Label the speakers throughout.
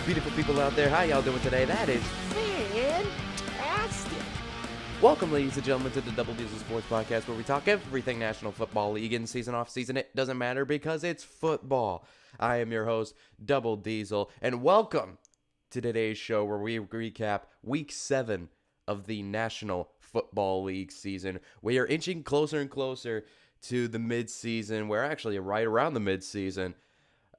Speaker 1: beautiful people out there. How y'all doing today? That is fantastic. Welcome, ladies and gentlemen, to the Double Diesel Sports Podcast, where we talk everything National Football League, in season, off season. It doesn't matter because it's football. I am your host, Double Diesel, and welcome to today's show where we recap Week 7 of the National Football League season. We are inching closer and closer to the mid-season. We're actually right around the mid-season.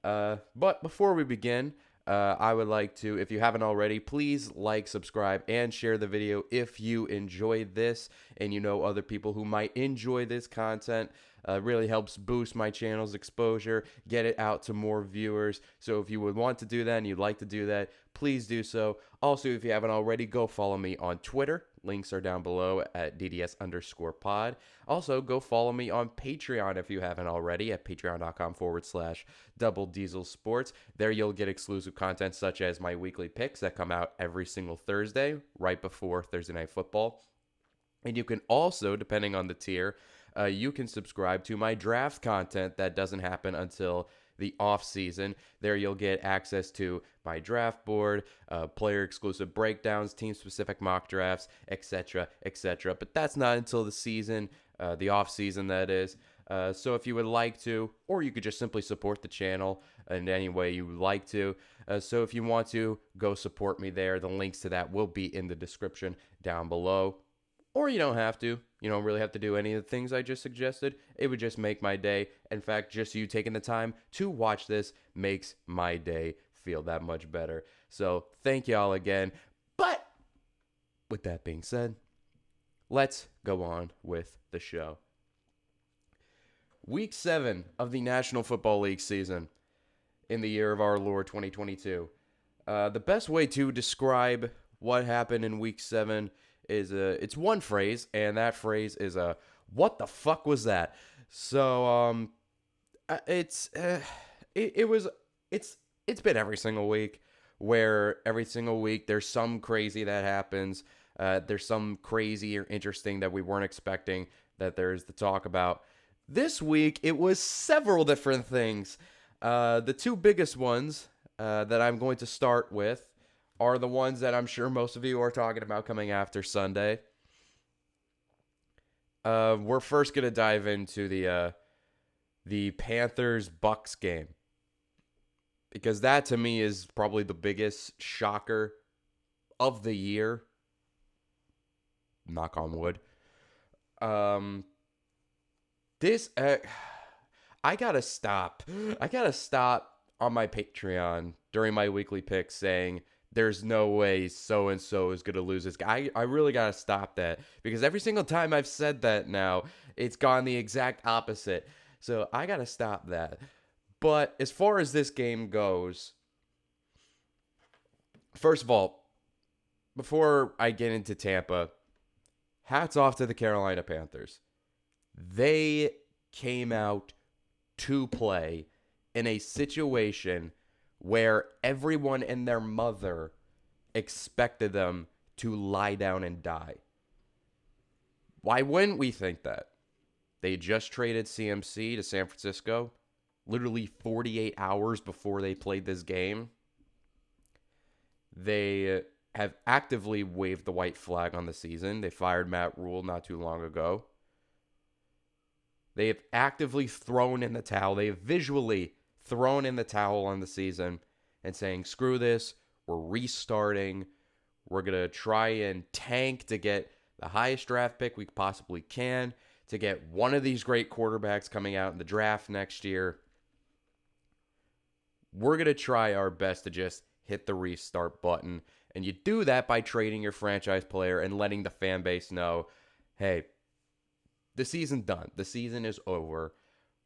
Speaker 1: But before we begin, I would like to, if you haven't already, please like, subscribe, and share the video if you enjoy this and you know other people who might enjoy this content. Really helps boost my channel's exposure, get it out to more viewers. So if you would want to do that and you'd like to do that, please do so. Also, if you haven't already, go follow me on Twitter. Links are down below at DDS_pod. Also, go follow me on Patreon if you haven't already at patreon.com/Double Diesel Sports. There you'll get exclusive content such as my weekly picks that come out every single Thursday, right before Thursday Night Football. And you can also, depending on the tier, you can subscribe to my draft content that doesn't happen until the off season. There you'll get access to my draft board, player exclusive breakdowns, team specific mock drafts, etc., etc. But that's not until the season, the off season that is. So if you would like to, or you could just simply support the channel in any way you would like to. So if you want to, go support me there. The links to that will be in the description down below. Or you don't have to. You don't really have to do any of the things I just suggested. It would just make my day. In fact, just you taking the time to watch this makes my day feel that much better. So thank y'all again. But with that being said, let's go on with the show. Week 7 of the National Football League season in the year of our Lord 2022. The best way to describe what happened in Week 7 is it's one phrase, and that phrase is what the fuck was that? So it's been every single week, where every single week there's some crazy that happens. There's some crazy or interesting that we weren't expecting that there's to talk about. This week it was several different things. The two biggest ones that I'm going to start with are the ones that I'm sure most of you are talking about coming after Sunday. We're first going to dive into the Panthers Bucs game, because that to me is probably the biggest shocker of the year. Knock on wood. I gotta stop on my Patreon during my weekly picks saying there's no way so-and-so is going to lose this guy. I really got to stop that, because every single time I've said that now, it's gone the exact opposite. So I got to stop that. But as far as this game goes, first of all, before I get into Tampa, hats off to the Carolina Panthers. They came out to play in a situation where everyone and their mother expected them to lie down and die. Why wouldn't we think that? They just traded CMC to San Francisco, literally 48 hours before they played this game. They have actively waved the white flag on the season. They fired Matt Rule not too long ago. They have actively thrown in the towel. They have visually thrown in the towel on the season and saying, screw this, we're restarting, we're going to try and tank to get the highest draft pick we possibly can, to get one of these great quarterbacks coming out in the draft next year. We're going to try our best to just hit the restart button, and you do that by trading your franchise player and letting the fan base know, hey, the season's done. The season is over.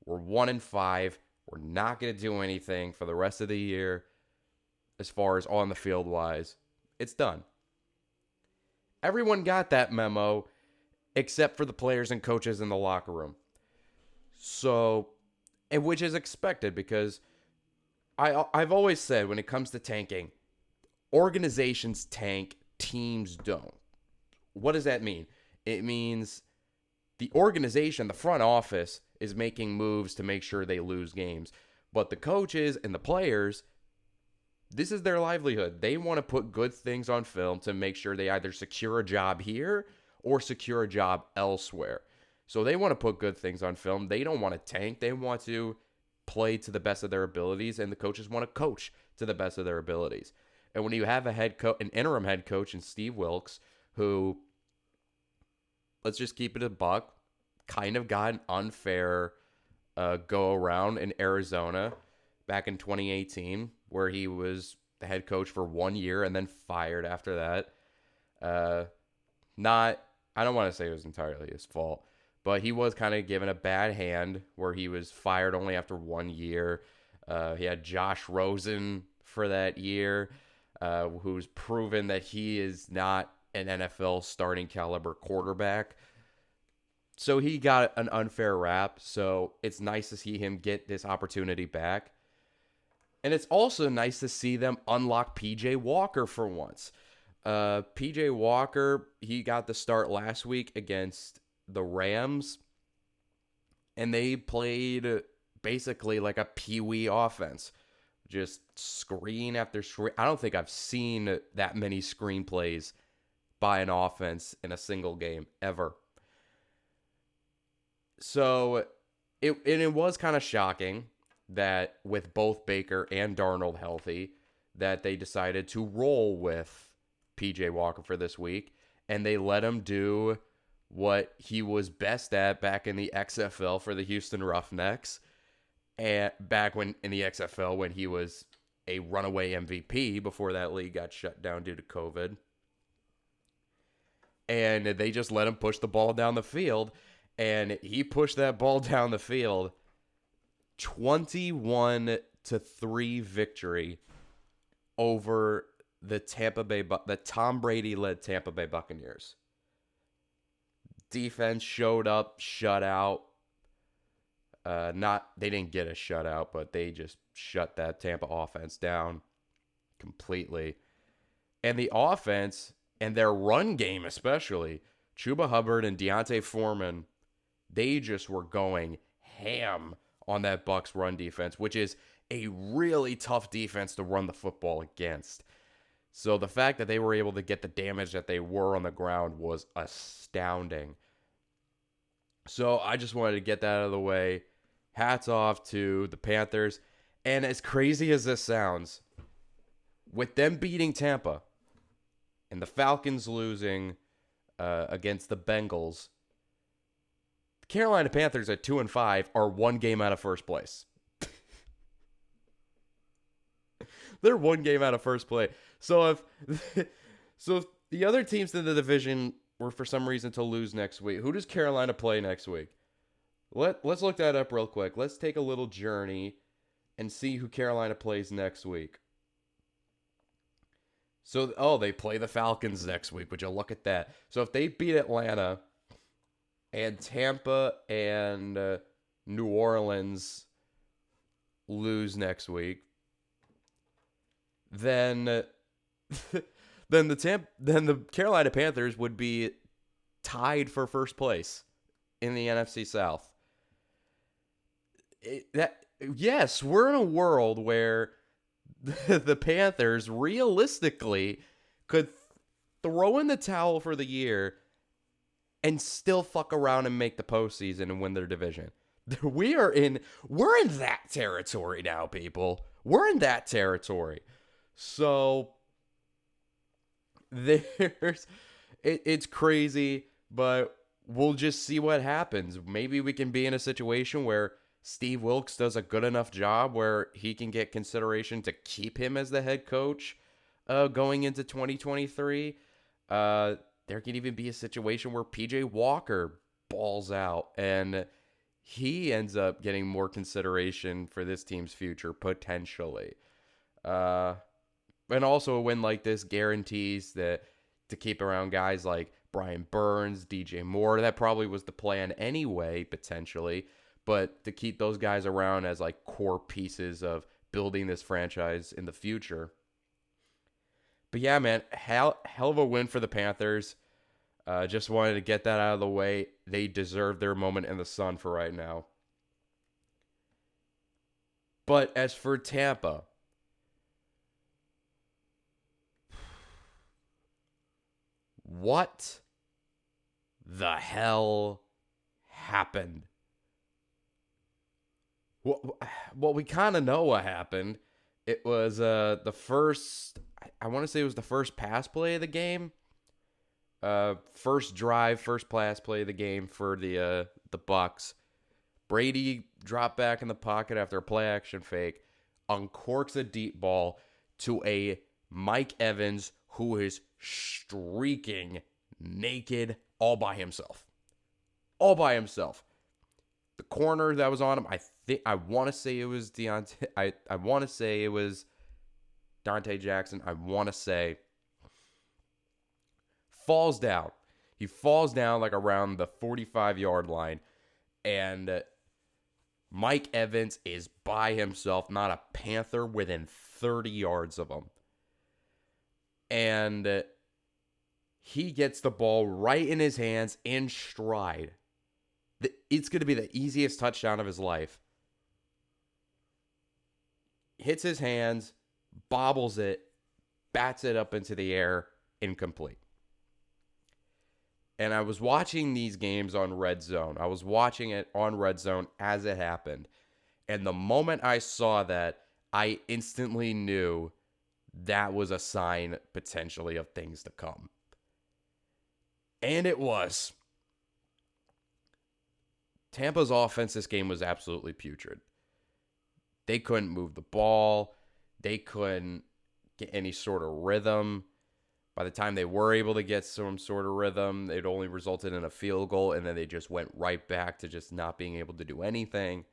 Speaker 1: We're 1-5. We're not going to do anything for the rest of the year as far as on the field wise. It's done. Everyone got that memo except for the players and coaches in the locker room. So, and which is expected, because I've always said when it comes to tanking, organizations tank, teams don't. What does that mean? It means the organization, the front office, is making moves to make sure they lose games. But the coaches and the players, this is their livelihood. They want to put good things on film to make sure they either secure a job here or secure a job elsewhere. So they want to put good things on film. They don't want to tank. They want to play to the best of their abilities, and the coaches want to coach to the best of their abilities. And when you have an interim head coach in Steve Wilks, who, let's just keep it a buck, kind of got an unfair go around in Arizona back in 2018, where he was the head coach for 1 year and then fired after that. I don't want to say it was entirely his fault, but he was kind of given a bad hand where he was fired only after 1 year. He had Josh Rosen for that year, who's proven that he is not an NFL starting caliber quarterback. So he got an unfair rap. So it's nice to see him get this opportunity back. And it's also nice to see them unlock PJ Walker for once. PJ Walker, he got the start last week against the Rams. And they played basically like a peewee offense. Just screen after screen. I don't think I've seen that many screenplays by an offense in a single game ever. So it was kind of shocking that with both Baker and Darnold healthy, that they decided to roll with PJ Walker for this week, and they let him do what he was best at back in the XFL for the Houston Roughnecks, and back when in the XFL when he was a runaway MVP before that league got shut down due to COVID. And they just let him push the ball down the field, and he pushed that ball down the field. 21-3 victory over the Tom Brady led Tampa Bay Buccaneers. Defense showed up, shut out. They didn't get a shutout, but they just shut that Tampa offense down completely. And the offense and their run game especially, Chuba Hubbard and Deontay Foreman, they just were going ham on that Bucs run defense, which is a really tough defense to run the football against. So the fact that they were able to get the damage that they were on the ground was astounding. So I just wanted to get that out of the way. Hats off to the Panthers. And as crazy as this sounds, with them beating Tampa and the Falcons losing against the Bengals, the Carolina Panthers at 2-5 are 1 game out of first place. They're 1 game out of first place. So if the other teams in the division were for some reason to lose next week, who does Carolina play next week? Let's look that up real quick. Let's take a little journey and see who Carolina plays next week. So, they play the Falcons next week. Would you look at that? So if they beat Atlanta and Tampa and New Orleans lose next week, then the Carolina Panthers would be tied for first place in the NFC South. Yes, we're in a world where the Panthers realistically could throw in the towel for the year and still fuck around and make the postseason and win their division. We're in that territory now, people. We're in that territory. So it's crazy, but we'll just see what happens. Maybe we can be in a situation where Steve Wilks does a good enough job where he can get consideration to keep him as the head coach going into 2023. There can even be a situation where PJ Walker balls out and he ends up getting more consideration for this team's future, potentially. And also a win like this guarantees that to keep around guys like Brian Burns, DJ Moore. That probably was the plan anyway, potentially. But to keep those guys around as like core pieces of building this franchise in the future. But yeah, man, hell of a win for the Panthers. Just wanted to get that out of the way. They deserve their moment in the sun for right now. But as for Tampa, what the hell happened? Well, we kind of know what happened. It was the first, I want to say it was the first pass play of the game. First drive, first pass play of the game for the Bucs. Brady dropped back in the pocket after a play action fake, uncorks a deep ball to a Mike Evans who is streaking naked all by himself. All by himself. The corner that was on him, I want to say it was Deontay. I want to say it was Dante Jackson. I want to say falls down. He falls down like around the 45-yard line, and Mike Evans is by himself, not a Panther within 30 yards of him. And he gets the ball right in his hands in stride. It's going to be the easiest touchdown of his life. Hits his hands, bobbles it, bats it up into the air, incomplete. And I was watching these games on Red Zone. I was watching it on Red Zone as it happened. And the moment I saw that, I instantly knew that was a sign potentially of things to come. And it was. Tampa's offense this game was absolutely putrid. They couldn't move the ball. They couldn't get any sort of rhythm. By the time they were able to get some sort of rhythm, it only resulted in a field goal, and then they just went right back to just not being able to do anything.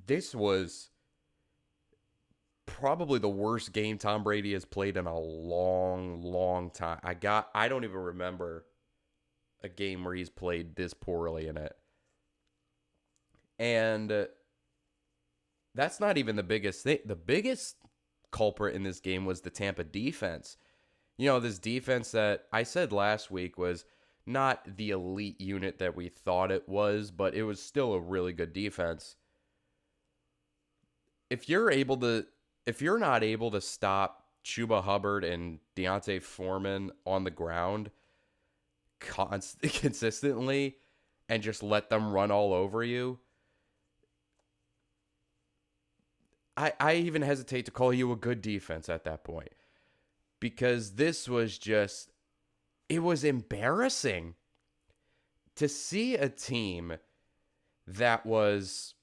Speaker 1: This was probably the worst game Tom Brady has played in a long, long time. I don't even remember a game where he's played this poorly in it. And that's not even the biggest thing. The biggest culprit in this game was the Tampa defense. You know, this defense that I said last week was not the elite unit that we thought it was, but it was still a really good defense. If you're not able to stop Chuba Hubbard and Deontay Foreman on the ground consistently and just let them run all over you, I even hesitate to call you a good defense at that point, because this was just, it was embarrassing to see a team that was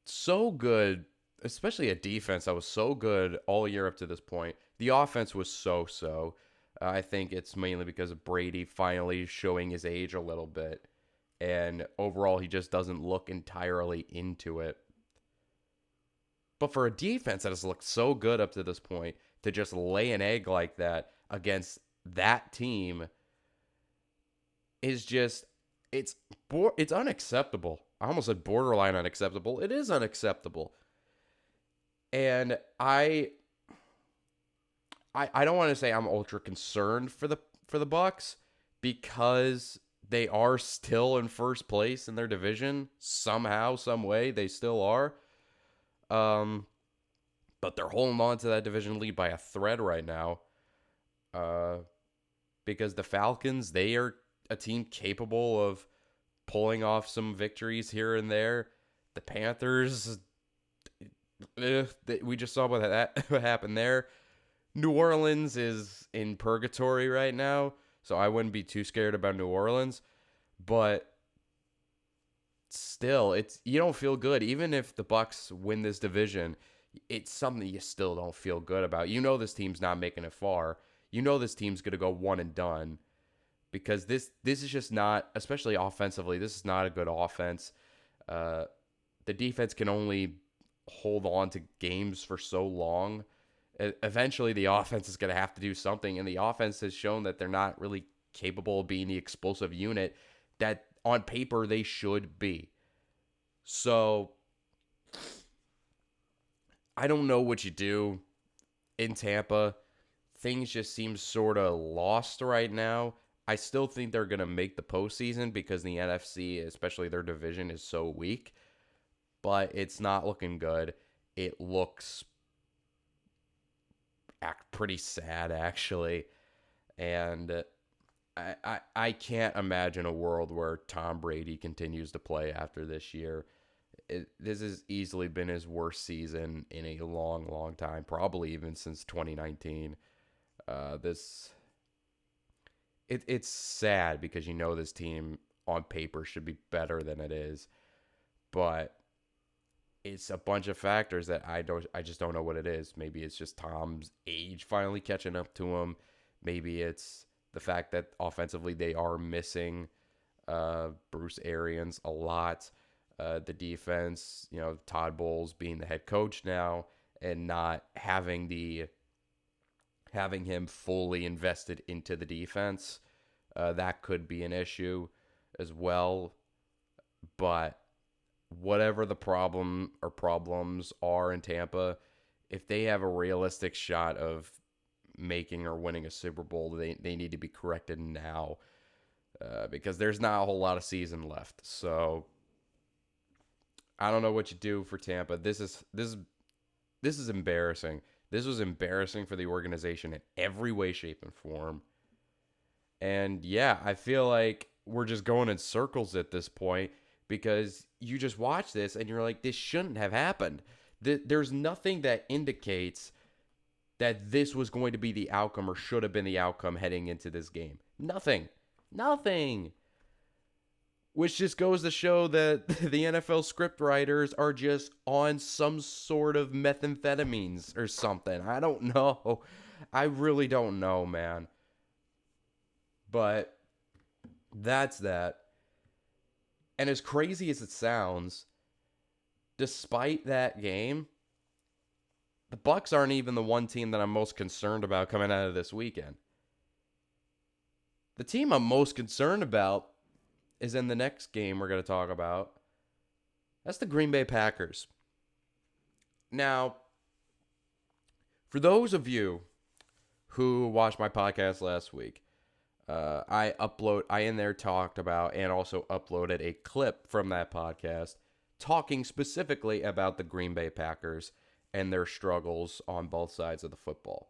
Speaker 1: so good, especially a defense that was so good all year up to this point. The offense was so-so. I think it's mainly because of Brady finally showing his age a little bit, and overall he just doesn't look entirely into it. But for a defense that has looked so good up to this point, to just lay an egg like that against that team is just, it's unacceptable. I almost said borderline unacceptable. It is unacceptable. And I don't want to say I'm ultra concerned for the Bucs, because they are still in first place in their division somehow, some way. They still are. But they're holding on to that division lead by a thread right now. Because the Falcons, they are a team capable of pulling off some victories here and there. The Panthers, we just saw what happened there. New Orleans is in purgatory right now, so I wouldn't be too scared about New Orleans. But still, you don't feel good. Even if the Bucs win this division, it's something you still don't feel good about. You know this team's not making it far. You know this team's going to go one and done, because this is just not, especially offensively, this is not a good offense. The defense can only hold on to games for so long. Eventually, the offense is going to have to do something, and the offense has shown that they're not really capable of being the explosive unit that on paper they should be. So I don't know what you do in Tampa. Things just seem sort of lost right now. I still think they're going to make the postseason because the NFC, especially their division, is so weak. But it's not looking good. It looks act pretty sad, actually. And I can't imagine a world where Tom Brady continues to play after this year. This has easily been his worst season in a long, long time, probably even since 2019. It's sad because this team on paper should be better than it is, but it's a bunch of factors that I just don't know what it is. Maybe it's just Tom's age finally catching up to him. Maybe it's the fact that offensively they are missing Bruce Arians a lot. The defense, Todd Bowles being the head coach now and not having him fully invested into the defense, that could be an issue as well. But whatever the problem or problems are in Tampa, if they have a realistic shot of making or winning a Super Bowl, they need to be corrected now, because there's not a whole lot of season left. So I don't know what you do for Tampa. This is embarrassing. This was embarrassing for the organization in every way, shape, and form. And yeah, I feel like we're just going in circles at this point because you just watch this and you're like, this shouldn't have happened. There's nothing that indicates that this was going to be the outcome or should have been the outcome heading into this game. Nothing. Which just goes to show that the NFL script writers are just on some sort of methamphetamines or something. I don't know. I really don't know, man. But that's that. And as crazy as it sounds, despite that game, the Bucs aren't even the one team that I'm most concerned about coming out of this weekend. The team I'm most concerned about is in the next game we're going to talk about. That's the Green Bay Packers. Now, for those of you who watched my podcast last week, I in there talked about and also uploaded a clip from that podcast talking specifically about the Green Bay Packers and their struggles on both sides of the football.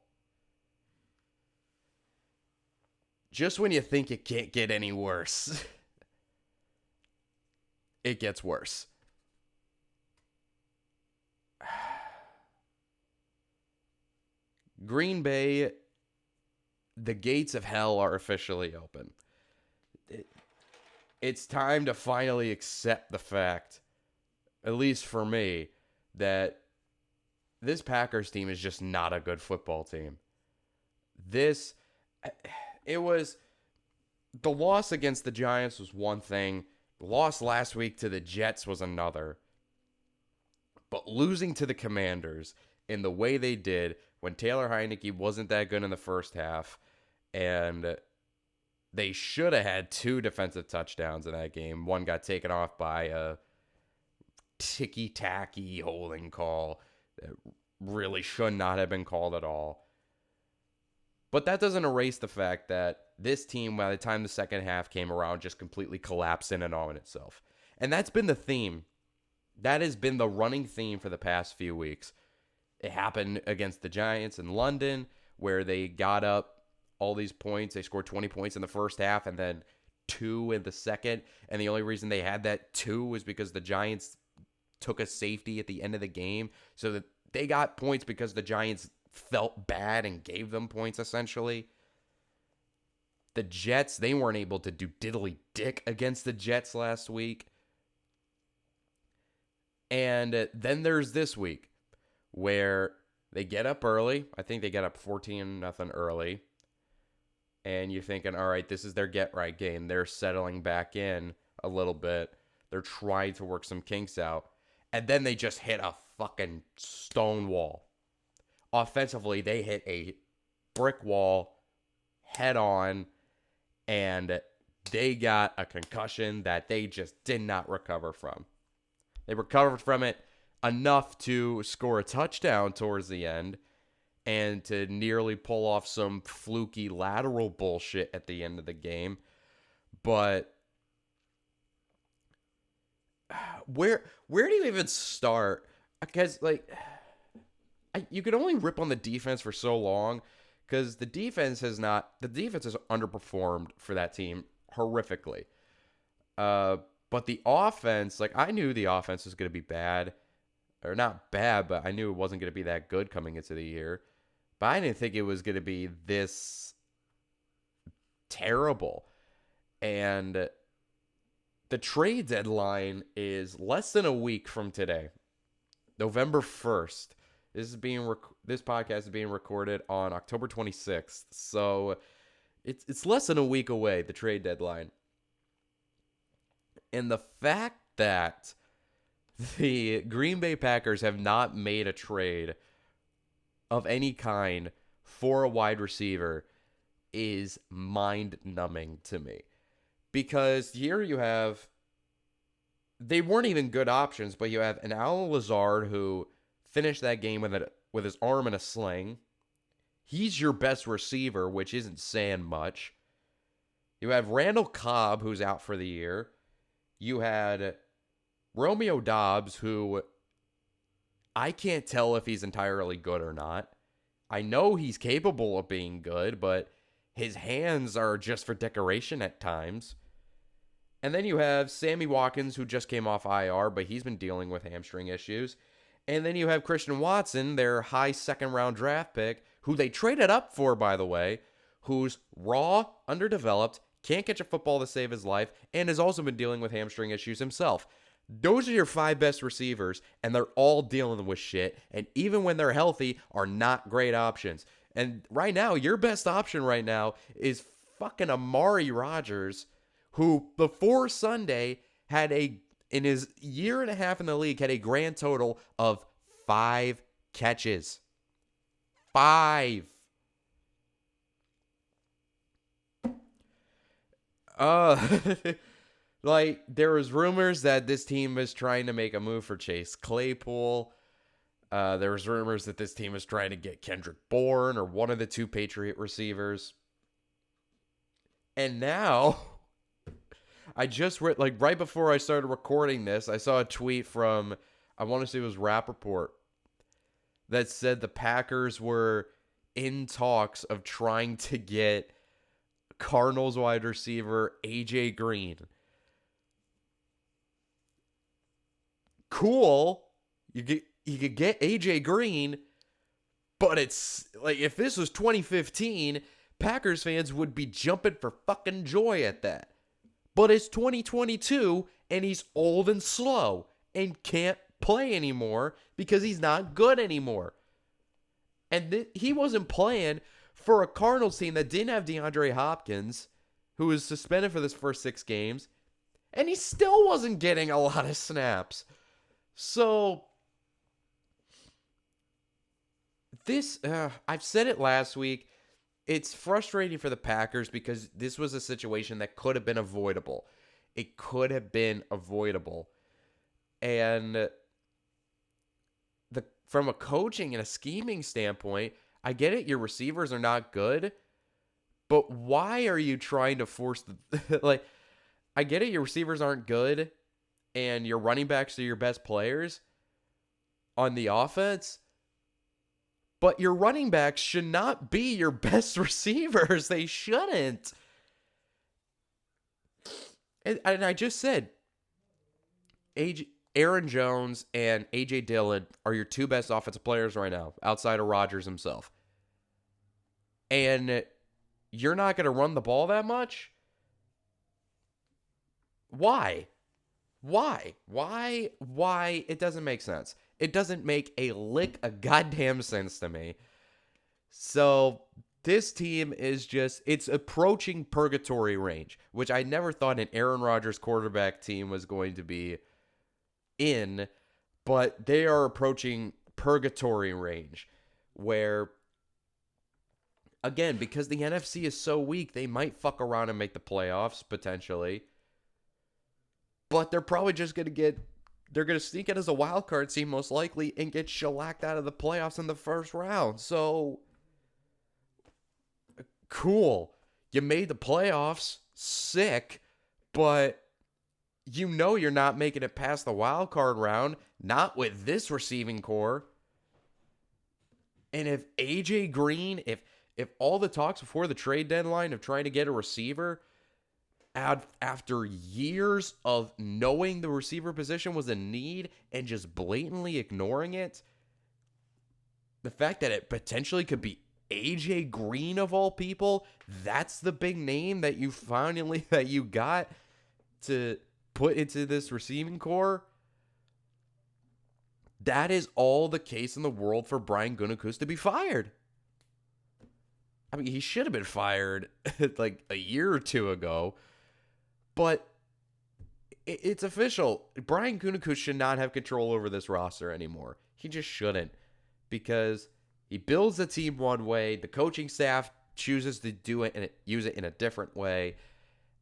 Speaker 1: Just when you think it can't get any worse, it gets worse. Green Bay, the gates of hell are officially open. It's time to finally accept the fact, at least for me, that this Packers team is just not a good football team. The loss against the Giants was one thing. The loss last week to the Jets was another. But losing to the Commanders in the way they did when Taylor Heineke wasn't that good in the first half, and they should have had 2 defensive touchdowns in that game. One got taken off by a ticky-tacky holding call that really should not have been called at all. But that doesn't erase the fact that this team, by the time the second half came around, just completely collapsed in and on itself. And that's been the theme. That has been the running theme for the past few weeks. It happened against the Giants in London, where they got up all these points. They scored 20 points in the first half and then 2 in the second. And the only reason they had that 2 was because the Giants took a safety at the end of the game. So that they got points because the Giants felt bad and gave them points, essentially. The Jets, they weren't able to do diddly dick against the Jets last week. And then there's this week where they get up early. I think they get up 14-0 early. And you're thinking, all right, this is their get-right game. They're settling back in a little bit. They're trying to work some kinks out. And then they just hit a fucking stone wall. Offensively, they hit a brick wall head on, and they got a concussion that they just did not recover from. They recovered from it enough to score a touchdown towards the end and to nearly pull off some fluky lateral bullshit at the end of the game. But where do you even start? Because, like, you can only rip on the defense for so long because the defense has underperformed for that team horrifically. But the offense, like I knew the offense was going to be bad, or not bad, but I knew it wasn't going to be that good coming into the year. But I didn't think it was going to be this terrible. And the trade deadline is less than a week from today, November 1st. This podcast is being recorded on October 26th. So it's less than a week away, the trade deadline. And the fact that the Green Bay Packers have not made a trade of any kind for a wide receiver is mind-numbing to me. Because here you have, they weren't even good options, but you have an Allen Lazard who finished that game with his arm in a sling. He's your best receiver, which isn't saying much. You have Randall Cobb, who's out for the year. You had Romeo Doubs, who I can't tell if he's entirely good or not. I know he's capable of being good, but his hands are just for decoration at times. And then you have Sammy Watkins, who just came off IR, but he's been dealing with hamstring issues. And then you have Christian Watson, their high second-round draft pick, who they traded up for, by the way, who's raw, underdeveloped, can't catch a football to save his life, and has also been dealing with hamstring issues himself. Those are your 5 best receivers, and they're all dealing with shit, and even when they're healthy, are not great options. And right now, your best option right now is fucking Amari Rodgers, who before Sunday in his year and a half in the league, had a grand total of 5 catches. 5. Like, there was rumors that this team was trying to make a move for Chase Claypool. There was rumors that this team was trying to get Kendrick Bourne or one of the 2 Patriot receivers. And now, I just read, like, right before I started recording this, I saw a tweet from, I want to say it was Rappaport, that said the Packers were in talks of trying to get Cardinals wide receiver AJ Green. Cool. You could get AJ Green, but it's like if this was 2015, Packers fans would be jumping for fucking joy at that. But it's 2022 and he's old and slow and can't play anymore because he's not good anymore. And he wasn't playing for a Cardinals team that didn't have DeAndre Hopkins, who was suspended for this first 6 games, and he still wasn't getting a lot of snaps. So, I've said it last week, it's frustrating for the Packers because this was a situation that could have been avoidable. It could have been avoidable. And from a coaching and a scheming standpoint, I get it, your receivers are not good, but why are you trying to force like, I get it, your receivers aren't good, and your running backs are your best players on the offense, but your running backs should not be your best receivers. They shouldn't. And I just said, Aaron Jones and A.J. Dillon are your 2 best offensive players right now, outside of Rodgers himself. And you're not going to run the ball that much? Why? It doesn't make sense. It doesn't make a lick of goddamn sense to me. So this team is it's approaching purgatory range, which I never thought an Aaron Rodgers quarterback team was going to be in, but they are approaching purgatory range where, again, because the NFC is so weak, they might fuck around and make the playoffs potentially. But they're probably just going to they're going to sneak in as a wild card team most likely and get shellacked out of the playoffs in the first round. So, cool. You made the playoffs. Sick. But you know you're not making it past the wild card round. Not with this receiving core. And if AJ Green, if all the talks before the trade deadline of trying to get a receiver, after years of knowing the receiver position was a need and just blatantly ignoring it, the fact that it potentially could be AJ Green of all people, that's the big name that you finally that you got to put into this receiving core. That is all the case in the world for Brian Gutekunst to be fired. I mean, he should have been fired like a year or two ago, but it's official. Brian Gutekunst should not have control over this roster anymore. He just shouldn't, because he builds the team one way, the coaching staff chooses to do it and use it in a different way,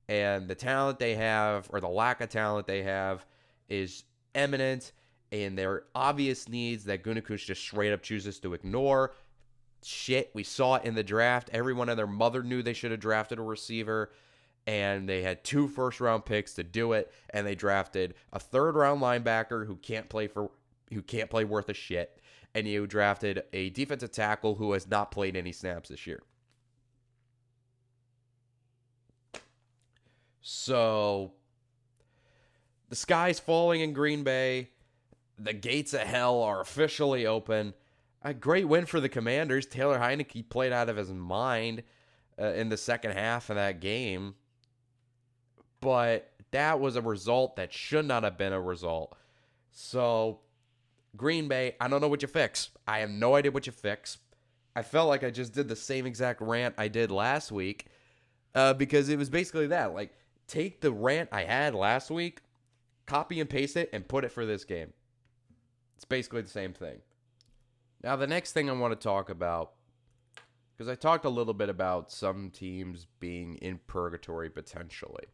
Speaker 1: and the talent they have, or the lack of talent they have, is eminent, and there are obvious needs that Gutekunst just straight up chooses to ignore. Shit, we saw it in the draft. Everyone and their mother knew they should have drafted a receiver, and they had 2 first-round picks to do it, and they drafted a third-round linebacker who can't play worth a shit, and you drafted a defensive tackle who has not played any snaps this year. So, the sky's falling in Green Bay. The gates of hell are officially open. A great win for the Commanders. Taylor Heineke played out of his mind in the second half of that game. But that was a result that should not have been a result. So, Green Bay, I don't know what you fix. I have no idea what you fix. I felt like I just did the same exact rant I did last week, because it was basically that. Like, take the rant I had last week, copy and paste it, and put it for this game. It's basically the same thing. Now, the next thing I want to talk about, because I talked a little bit about some teams being in purgatory potentially.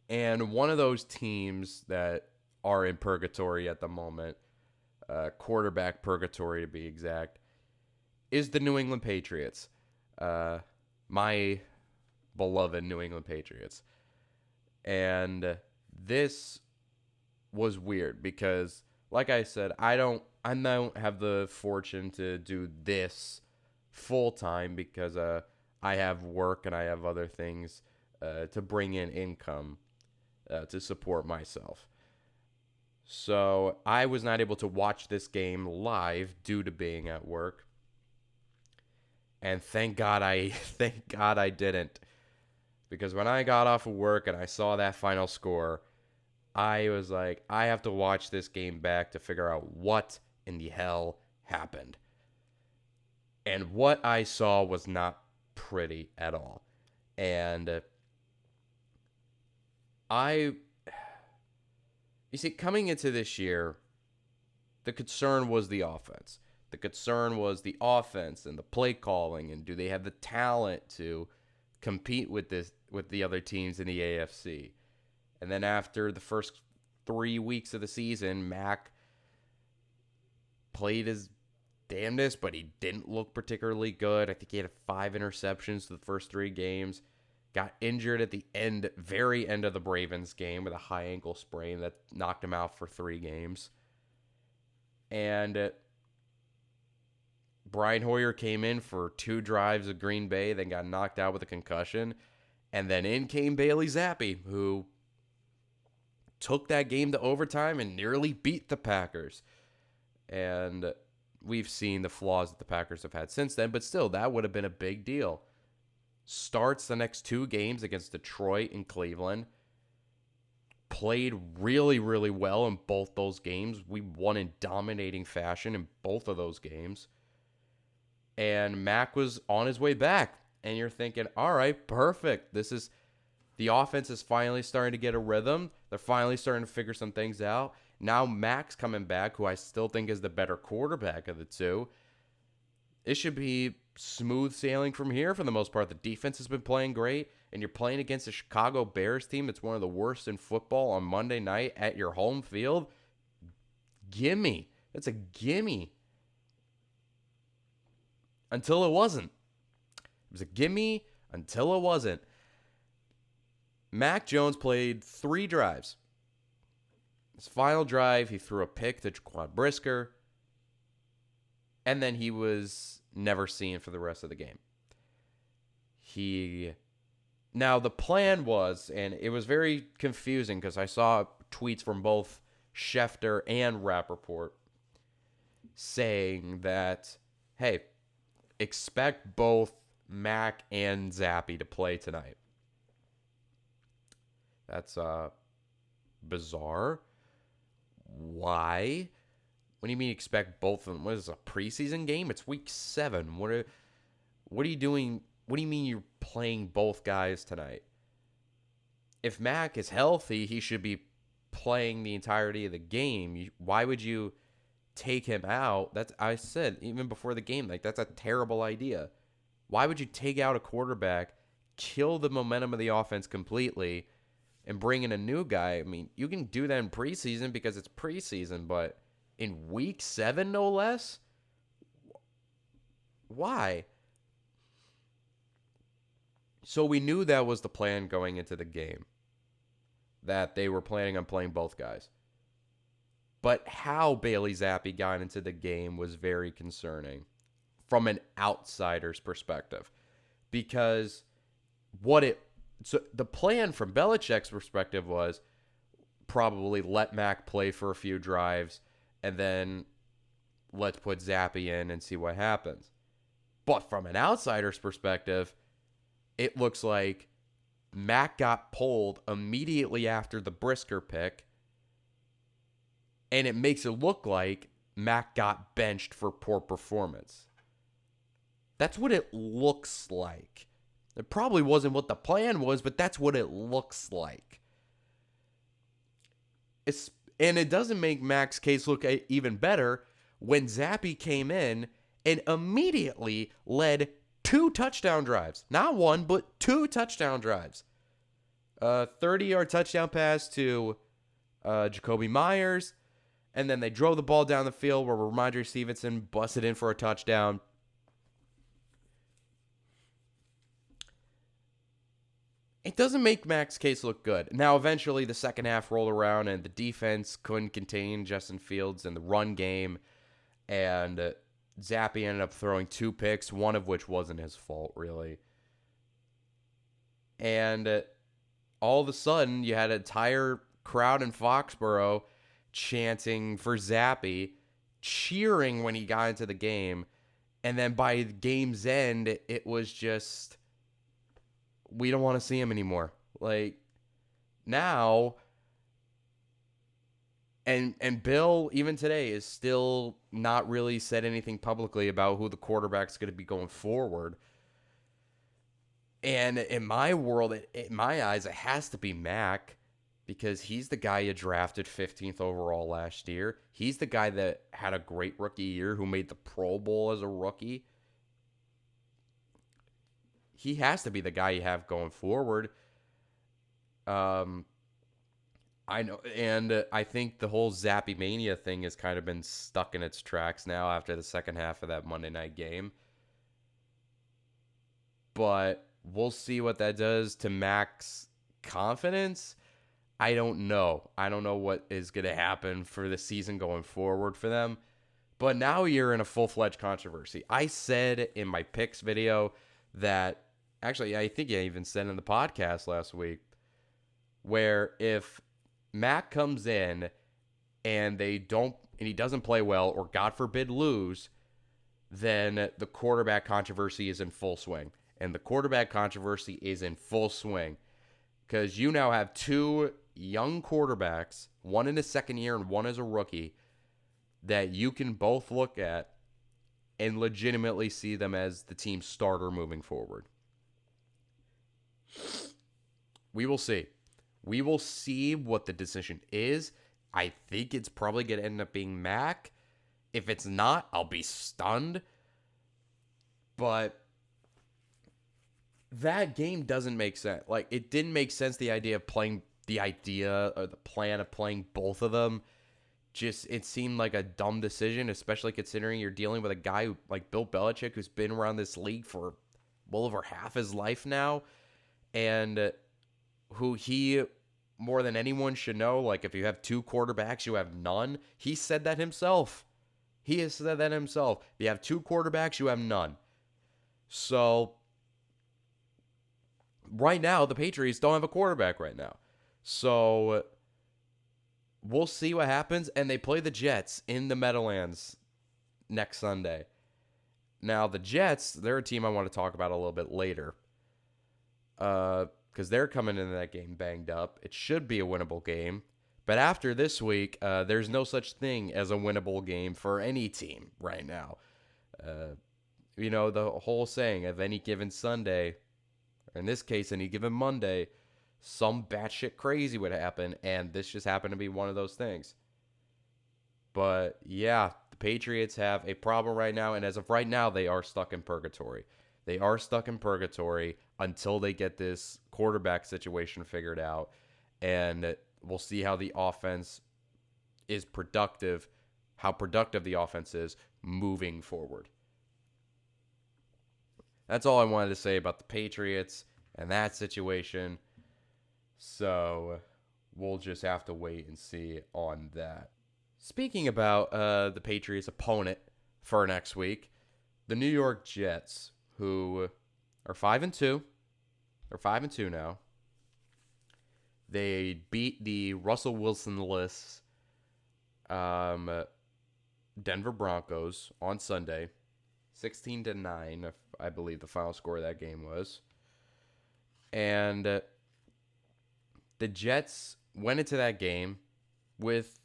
Speaker 1: And one of those teams that are in purgatory at the moment, quarterback purgatory to be exact, is the New England Patriots. My beloved New England Patriots. And this was weird because, like I said, I don't have the fortune to do this full time because I have work and I have other things to bring in income to support myself. So I was not able to watch this game live due to being at work, and thank God I didn't, because when I got off of work and I saw that final score, I was like, I have to watch this game back to figure out what in the hell happened. And what I saw was not pretty at all. And you see, coming into this year, the concern was the offense. The concern was the offense and the play calling, and do they have the talent to compete with the other teams in the AFC? And then after the first 3 weeks of the season, Mac played his damnedest, but he didn't look particularly good. I think he had 5 interceptions to the first 3 games. Got injured at the very end of the Ravens game with a high ankle sprain that knocked him out for 3 games. And Brian Hoyer came in for 2 drives of Green Bay, then got knocked out with a concussion. And then in came Bailey Zappi, who took that game to overtime and nearly beat the Packers. And we've seen the flaws that the Packers have had since then, but still, that would have been a big deal. Starts the next 2 games against Detroit and Cleveland. Played really, really well in both those games. We won in dominating fashion in both of those games. And Mac was on his way back. And you're thinking, all right, perfect. The offense is finally starting to get a rhythm. They're finally starting to figure some things out. Now Mac's coming back, who I still think is the better quarterback of the two. It should be smooth sailing from here for the most part. The defense has been playing great, and you're playing against a Chicago Bears team that's one of the worst in football on Monday night at your home field. Gimme. That's a gimme. Until it wasn't. It was a gimme until it wasn't. Mac Jones played 3 drives. His final drive, he threw a pick to Jaquan Brisker. And then he was never seen for the rest of the game. Now, the plan was, and it was very confusing because I saw tweets from both Schefter and Rappaport saying that, hey, expect both Mac and Zappe to play tonight. That's bizarre. Why? What do you mean expect both of them? What is this, a preseason game? It's week 7. What are you doing? What do you mean you're playing both guys tonight? If Mac is healthy, he should be playing the entirety of the game. Why would you take him out? I said even before the game, like, that's a terrible idea. Why would you take out a quarterback, kill the momentum of the offense completely, and bring in a new guy? I mean, you can do that in preseason because it's preseason, but in week 7, no less? Why? So we knew that was the plan going into the game, that they were planning on playing both guys. But how Bailey Zappe got into the game was very concerning from an outsider's perspective. Because so the plan from Belichick's perspective was probably let Mac play for a few drives and then let's put Zappe in and see what happens. But from an outsider's perspective, it looks like Mac got pulled immediately after the Brisker pick, and it makes it look like Mac got benched for poor performance. That's what it looks like. It probably wasn't what the plan was, but that's what it looks like. And it doesn't make Mac's case look even better when Zappe came in and immediately led 2 touchdown drives. Not one, but 2 touchdown drives. 30-yard touchdown pass to Jacoby Myers, and then they drove the ball down the field where Ramondre Stevenson busted in for a touchdown. It doesn't make Mac's case look good. Now, eventually, the second half rolled around, and the defense couldn't contain Justin Fields in the run game, and Zappe ended up throwing 2 picks, one of which wasn't his fault, really. And all of a sudden, you had an entire crowd in Foxborough chanting for Zappe, cheering when he got into the game. And then by the game's end, it was just, we don't want to see him anymore. Like, now, and Bill, even today, is still not really said anything publicly about who the quarterback's going to be going forward. And in my world, in my eyes, it has to be Mac, because he's the guy you drafted 15th overall last year. He's the guy that had a great rookie year, who made the Pro Bowl as a rookie. He has to be the guy you have going forward. I know, and I think the whole Zappe Mania thing has kind of been stuck in its tracks now after the second half of that Monday night game. But we'll see what that does to Mac's confidence. I don't know. I don't know what is going to happen for the season going forward for them. But now you're in a full-fledged controversy. I said in my picks video that, actually, I think I even said in the podcast last week, where if Mac comes in and he doesn't play well, or God forbid lose, then the quarterback controversy is in full swing. And the quarterback controversy is in full swing because you now have 2 young quarterbacks, one in his second year and one as a rookie, that you can both look at and legitimately see them as the team's starter moving forward. We will see. We will see what the decision is. I think it's probably going to end up being Mac. If it's not, I'll be stunned. But that game doesn't make sense. Like, it didn't make sense, the plan of playing both of them. Just, it seemed like a dumb decision, especially considering you're dealing with a guy like Bill Belichick, who's been around this league for well over half his life now, and who he, more than anyone, should know, like, if you have 2 quarterbacks, you have none. He said that himself. He has said that himself. If you have two quarterbacks, you have none. So, right now, the Patriots don't have a quarterback right now. So, we'll see what happens. And they play the Jets in the Meadowlands next Sunday. Now, the Jets, they're a team I want to talk about a little bit later. Because they're coming into that game banged up. It should be a winnable game. But after this week, there's no such thing as a winnable game for any team right now. The whole saying of any given Sunday, or in this case, any given Monday, some batshit crazy would happen, and this just happened to be one of those things. But yeah, the Patriots have a problem right now, and as of right now, they are stuck in purgatory. They are stuck in purgatory until they get this quarterback situation figured out, and we'll see how the offense is productive, how productive the offense is moving forward. That's all I wanted to say about the Patriots and that situation. So we'll just have to wait and see on that. Speaking about the Patriots' opponent for next week, the New York Jets, who are 5-2. They're 5-2 now. They beat the Russell Wilson-less Denver Broncos on Sunday, 16-9, I believe the final score of that game was. And the Jets went into that game with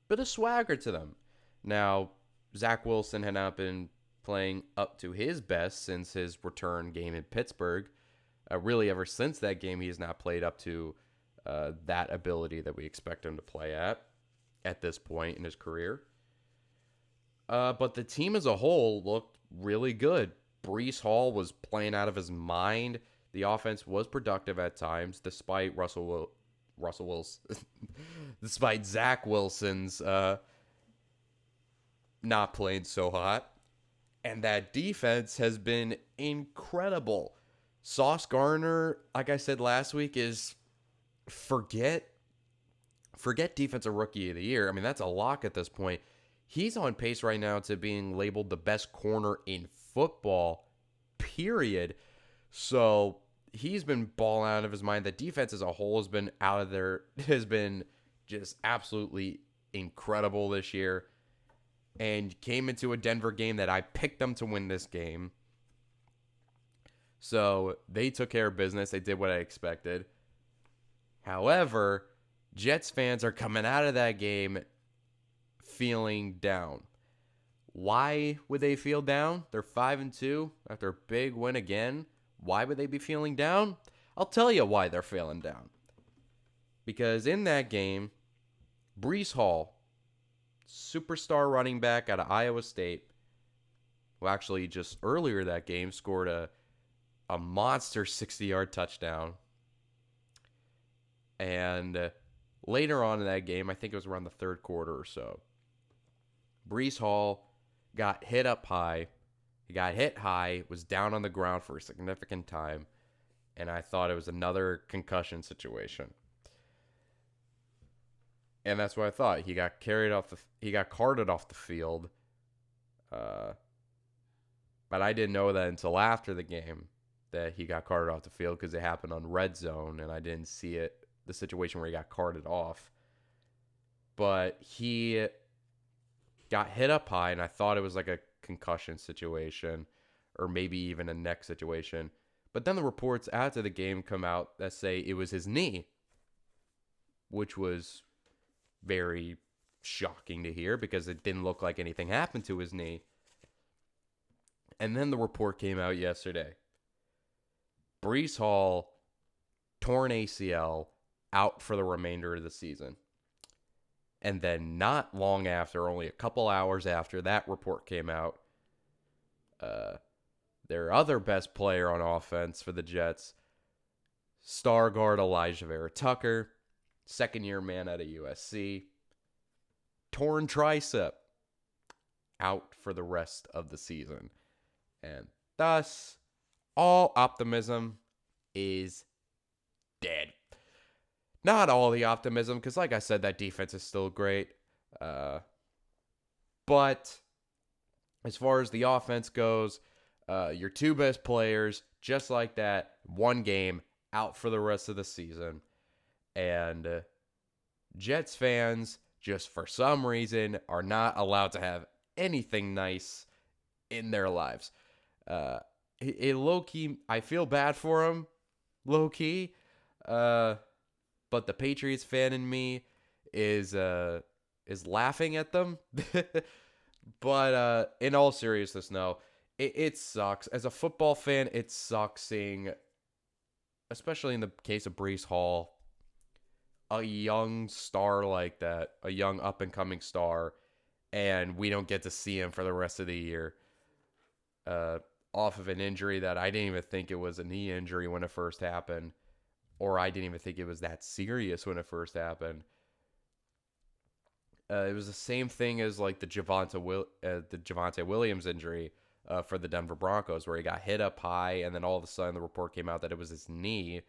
Speaker 1: a bit of swagger to them. Now, Zach Wilson had not been playing up to his best since his return game in Pittsburgh. Really, ever since that game, he has not played up to that ability that we expect him to play at this point in his career. But the team as a whole looked really good. Breece Hall was playing out of his mind. The offense was productive at times, despite despite Zach Wilson's not playing so hot. And that defense has been incredible. Sauce Gardner, like I said last week, is forget defensive rookie of the year. I mean, that's a lock at this point. He's on pace right now to being labeled the best corner in football, period. So he's been balling out of his mind. The defense as a whole has been just absolutely incredible this year. And came into a Denver game that I picked them to win this game. So they took care of business. They did what I expected. However, Jets fans are coming out of that game feeling down. Why would they feel down? They're 5-2 after a big win again. Why would they be feeling down? I'll tell you why they're feeling down. Because in that game, Breece Hall, superstar running back out of Iowa State, who actually just earlier that game scored a monster 60-yard touchdown. And later on in that game, I think it was around the third quarter or so, Breece Hall got hit up high. He got hit high, was down on the ground for a significant time, and I thought it was another concussion situation. And that's what I thought. He got carted off the field. But I didn't know that until after the game that he got carted off the field because it happened on red zone, and I didn't see the situation where he got carted off. But he got hit up high, and I thought it was like a concussion situation or maybe even a neck situation. But then the reports after the game come out that say it was his knee, which was very shocking to hear because it didn't look like anything happened to his knee. And then the report came out yesterday. Breece Hall, torn ACL, out for the remainder of the season. And then not long after, only a couple hours after that report came out, their other best player on offense for the Jets, star guard Elijah Vera Tucker, second-year man out of USC, torn tricep, out for the rest of the season. And thus, all optimism is dead. Not all the optimism, because like I said, that defense is still great. But as far as the offense goes, your two best players, just like that, one game out for the rest of the season. And Jets fans, just for some reason, are not allowed to have anything nice in their lives. It low-key, I feel bad for them, low-key. But the Patriots fan in me is laughing at them. But in all seriousness, no, it sucks. As a football fan, it sucks seeing, especially in the case of Breece Hall, a young star like that, a young up-and-coming star, and we don't get to see him for the rest of the year off of an injury that I didn't even think it was a knee injury when it first happened, or I didn't even think it was that serious when it first happened. It was the same thing as like the Javonte Williams injury for the Denver Broncos, where he got hit up high, and then all of a sudden the report came out that it was his knee,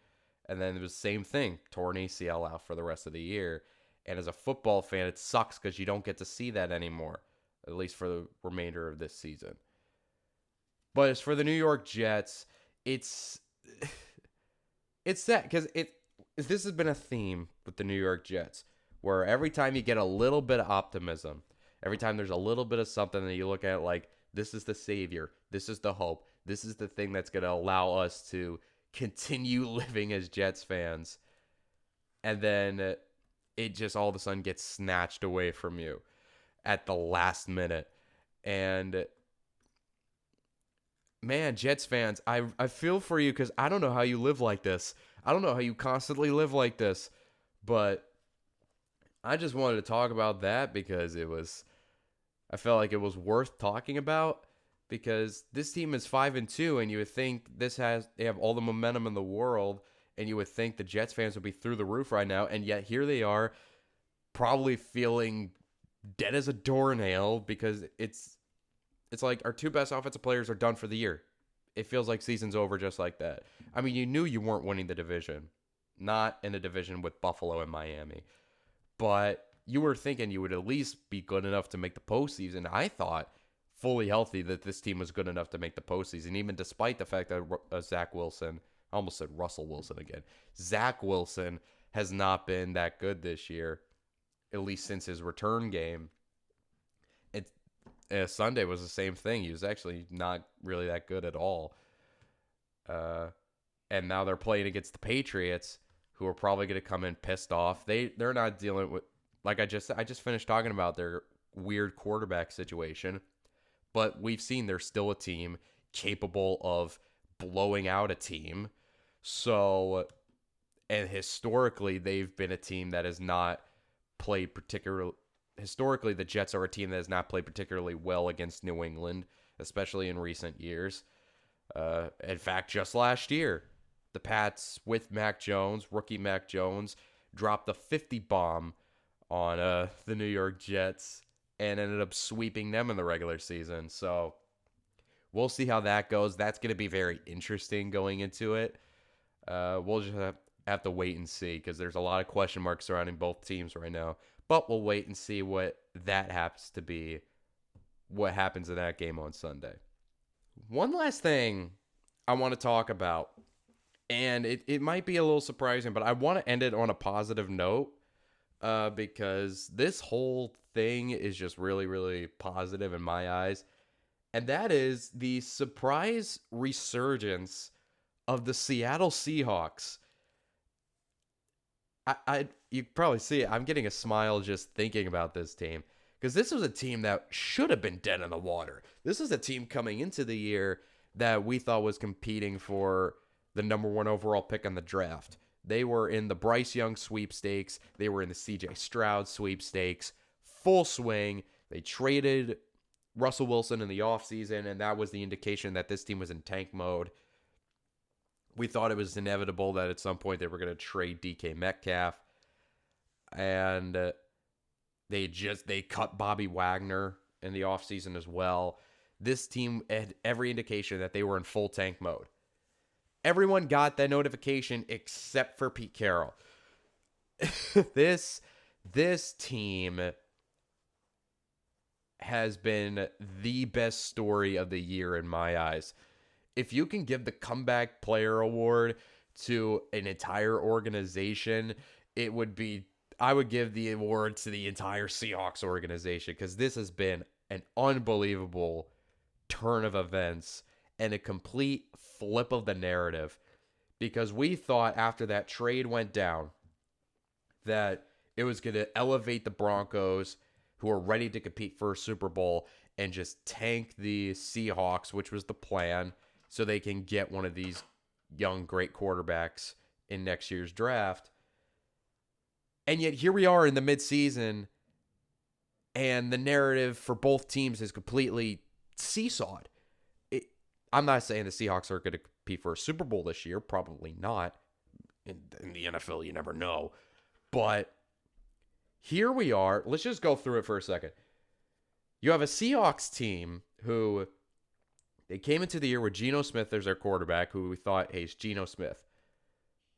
Speaker 1: and then it was the same thing, torn ACL out for the rest of the year. And as a football fan, it sucks because you don't get to see that anymore, at least for the remainder of this season. But as for the New York Jets, it's sad because this has been a theme with the New York Jets, where every time you get a little bit of optimism, every time there's a little bit of something that you look at like, this is the savior, this is the hope, this is the thing that's going to allow us to continue living as Jets fans, and then it just all of a sudden gets snatched away from you at the last minute. And man, Jets fans, I feel for you because I don't know how you live like this. I don't know how you constantly live like this, but I just wanted to talk about that because I felt like it was worth talking about, because this team is 5-2, and you would think they have all the momentum in the world, and you would think the Jets fans would be through the roof right now, and yet here they are, probably feeling dead as a doornail, because it's like our two best offensive players are done for the year. It feels like season's over just like that. I mean, you knew you weren't winning the division, not in a division with Buffalo and Miami, but you were thinking you would at least be good enough to make the postseason. I thought fully healthy that this team was good enough to make the postseason, even despite the fact that Zach Wilson, I almost said Russell Wilson again, Zach Wilson has not been that good this year, at least since his return game. Sunday was the same thing. He was actually not really that good at all. And now they're playing against the Patriots, who are probably going to come in pissed off. They're not dealing with, like I just finished talking about their weird quarterback situation, but we've seen they're still a team capable of blowing out a team. So, and historically, they've been a team that has not played particularly. Historically, the Jets are a team that has not played particularly well against New England, especially in recent years. In fact, just last year, the Pats with rookie Mac Jones, dropped a 50 bomb on the New York Jets and ended up sweeping them in the regular season. So we'll see how that goes. That's going to be very interesting going into it. We'll just have to wait and see, because there's a lot of question marks surrounding both teams right now. But we'll wait and see what that happens to be, what happens in that game on Sunday. One last thing I want to talk about, and it might be a little surprising, but I want to end it on a positive note, because this whole thing is just really, really positive in my eyes. And that is the surprise resurgence of the Seattle Seahawks. You probably see it. I'm getting a smile just thinking about this team, because this was a team that should have been dead in the water. This is a team coming into the year that we thought was competing for the number one overall pick in the draft. They were in the Bryce Young sweepstakes. They were in the CJ Stroud sweepstakes. Full swing. They traded Russell Wilson in the offseason, and that was the indication that this team was in tank mode. We thought it was inevitable that at some point they were going to trade DK Metcalf. And they cut Bobby Wagner in the offseason as well. This team had every indication that they were in full tank mode. Everyone got that notification except for Pete Carroll. This team has been the best story of the year in my eyes. If you can give the comeback player award to an entire organization, I would give the award to the entire Seahawks organization, because this has been an unbelievable turn of events and a complete flip of the narrative, because we thought after that trade went down that it was going to elevate the Broncos, who are ready to compete for a Super Bowl, and just tank the Seahawks, which was the plan, so they can get one of these young, great quarterbacks in next year's draft. And yet here we are in the midseason, and the narrative for both teams is completely seesawed. I'm not saying the Seahawks are going to compete for a Super Bowl this year. Probably not. In the NFL, you never know. But here we are. Let's just go through it for a second. You have a Seahawks team who, they came into the year with Geno Smith as their quarterback, who we thought, hey, it's Geno Smith.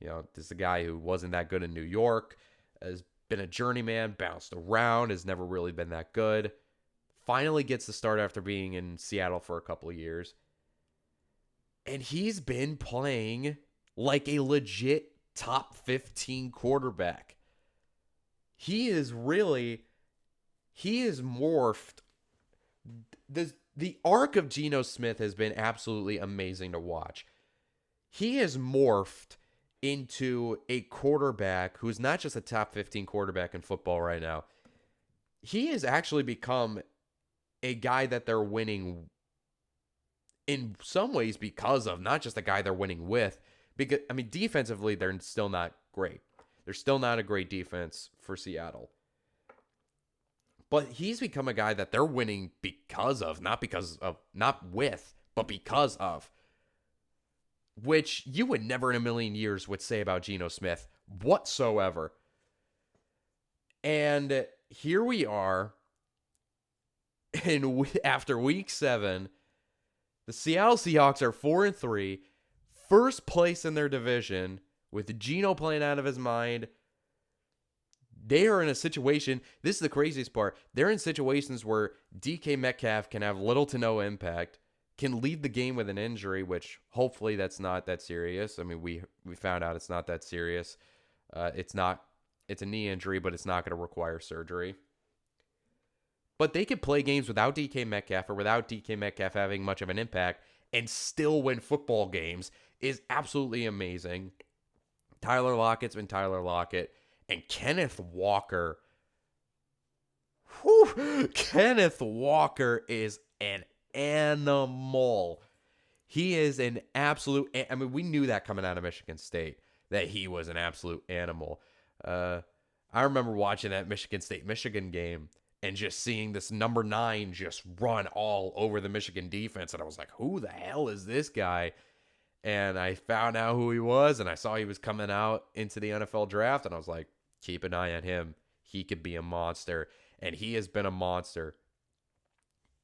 Speaker 1: This is a guy who wasn't that good in New York, has been a journeyman, bounced around, has never really been that good. Finally gets the start after being in Seattle for a couple of years. And he's been playing like a legit top 15 quarterback. He is morphed. The arc of Geno Smith has been absolutely amazing to watch. He has morphed into a quarterback who's not just a top 15 quarterback in football right now. He has actually become a guy that they're winning in some ways because of, not just a guy they're winning with. Because, defensively, they're still not great. They're still not a great defense for Seattle. But he's become a guy that they're winning because of, not with, but because of. Which you would never in a million years would say about Geno Smith whatsoever. And here we are, after week 7, the Seattle Seahawks are 4-3, first place in their division, with Geno playing out of his mind. They are in a situation, this is the craziest part, they're in situations where DK Metcalf can have little to no impact, can lead the game with an injury, which hopefully that's not that serious. We found out it's not that serious. It's a knee injury, but it's not going to require surgery. But they could play games without DK Metcalf, or without DK Metcalf having much of an impact, and still win football games, is absolutely amazing. Tyler Lockett's been Tyler Lockett. And Kenneth Walker. Kenneth Walker is an animal. He is an absolute... we knew that coming out of Michigan State, that he was an absolute animal. I remember watching that Michigan State-Michigan game and just seeing this number 9 just run all over the Michigan defense. And I was like, who the hell is this guy? And I found out who he was, and I saw he was coming out into the NFL draft, and I was like, keep an eye on him. He could be a monster, and he has been a monster.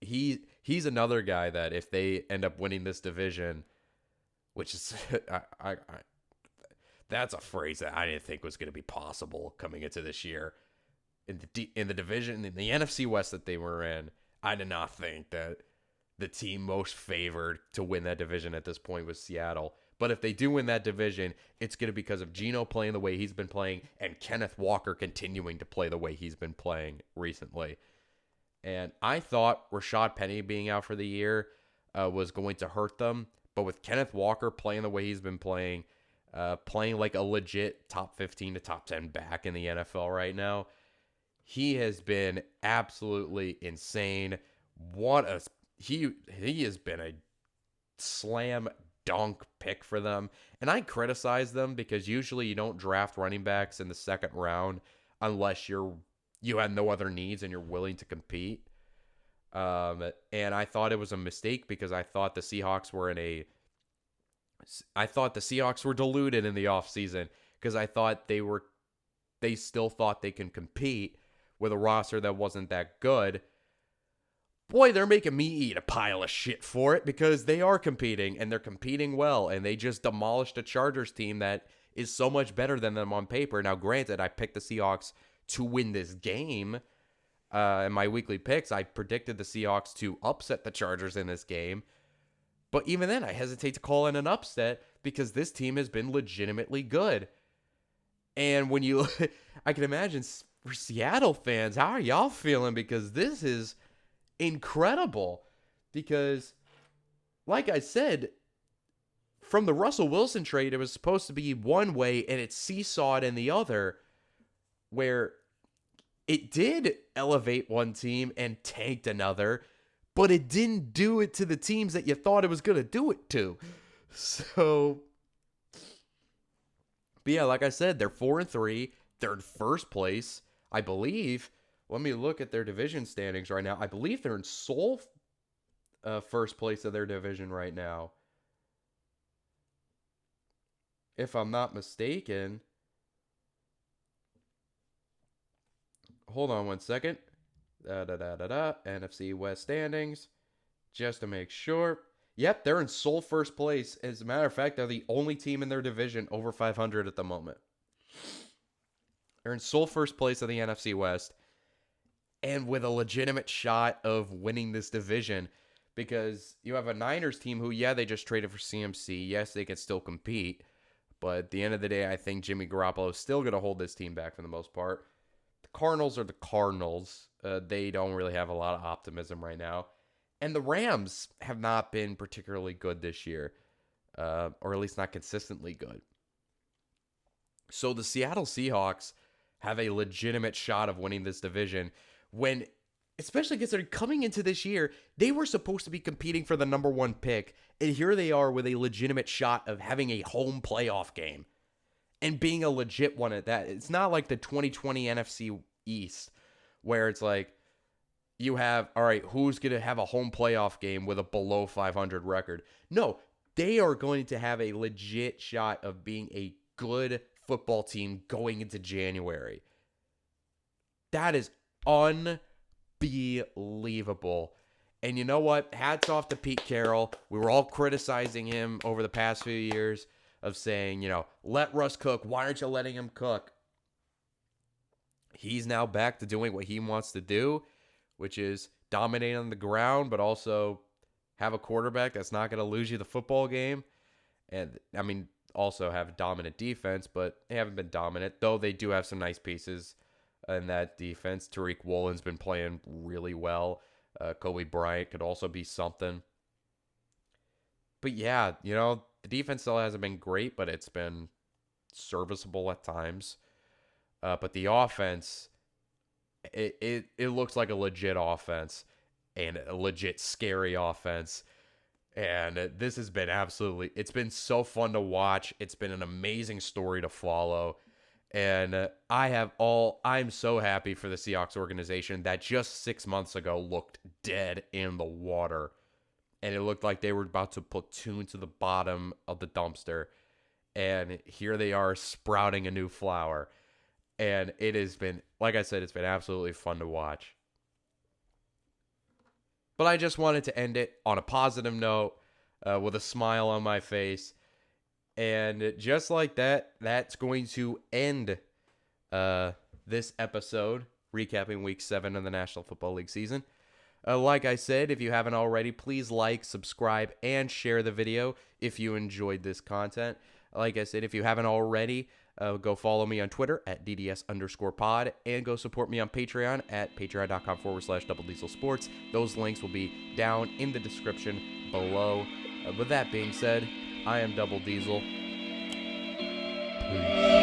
Speaker 1: He's another guy that if they end up winning this division, which is that's a phrase that I didn't think was going to be possible coming into this year. In the division, in the NFC West that they were in, I did not think that the team most favored to win that division at this point was Seattle. But if they do win that division, it's going to be because of Geno playing the way he's been playing and Kenneth Walker continuing to play the way he's been playing recently. And I thought Rashad Penny being out for the year was going to hurt them. But with Kenneth Walker playing the way he's been playing like a legit top 15 to top 10 back in the NFL right now, he has been absolutely insane. He has been a slam dunk pick for them. And I criticize them because usually you don't draft running backs in the second round unless you have no other needs and you're willing to compete. And I thought it was a mistake because I thought the Seahawks were deluded in the offseason because I thought they still thought they can compete with a roster that wasn't that good. Boy, they're making me eat a pile of shit for it because they are competing, and they're competing well, and they just demolished a Chargers team that is so much better than them on paper. Now, granted, I picked the Seahawks to win this game. In my weekly picks, I predicted the Seahawks to upset the Chargers in this game. But even then, I hesitate to call it an upset because this team has been legitimately good. And when you, I can imagine for Seattle fans, how are y'all feeling? Because this is incredible. Because, like I said, from the Russell Wilson trade, it was supposed to be one way and it seesawed in the other, where it did elevate one team and tanked another, but it didn't do it to the teams that you thought it was going to do it to. So, but yeah, like I said, they're 4-3. They're in first place, I believe. Let me look at their division standings right now. I believe they're in sole first place of their division right now, if I'm not mistaken. Hold on one second. NFC West standings, just to make sure. Yep, they're in sole first place. As a matter of fact, they're the only team in their division over 500 at the moment. They're in sole first place of the NFC West, and with a legitimate shot of winning this division, because you have a Niners team who, yeah, they just traded for CMC. Yes, they can still compete, but at the end of the day, I think Jimmy Garoppolo is still going to hold this team back for the most part. The Cardinals are the Cardinals. They don't really have a lot of optimism right now. And the Rams have not been particularly good this year, or at least not consistently good. So the Seattle Seahawks have a legitimate shot of winning this division when, especially considering coming into this year, they were supposed to be competing for the number one pick, and here they are with a legitimate shot of having a home playoff game and being a legit one at that. It's not like the 2020 NFC East where it's like you have, all right, who's going to have a home playoff game with a below 500 record? No, they are going to have a legit shot of being a good football team going into January. That is unbelievable. And you know what? Hats off to Pete Carroll. We were all criticizing him over the past few years of saying, let Russ cook. Why aren't you letting him cook? He's now back to doing what he wants to do, which is dominate on the ground, but also have a quarterback that's not going to lose you the football game. And, also have dominant defense, but they haven't been dominant, though they do have some nice pieces in that defense. Tariq Woolen's been playing really well. Kobe Bryant could also be something. But yeah, the defense still hasn't been great, but it's been serviceable at times. But the offense, it looks like a legit offense and a legit scary offense. And this has been it's been so fun to watch. It's been an amazing story to follow. And I'm so happy for the Seahawks organization that just 6 months ago looked dead in the water. And it looked like they were about to platoon to the bottom of the dumpster. And here they are sprouting a new flower. And it has been, like I said, it's been absolutely fun to watch. But I just wanted to end it on a positive note with a smile on my face. And just like that, that's going to end this episode, recapping Week 7 of the National Football League season. Like I said, if you haven't already, please like, subscribe, and share the video if you enjoyed this content. Like I said, if you haven't already, go follow me on Twitter at DDS_pod and go support me on Patreon at patreon.com/DoubleDieselSports. Those links will be down in the description below. With that being said, I am Double Diesel. Peace.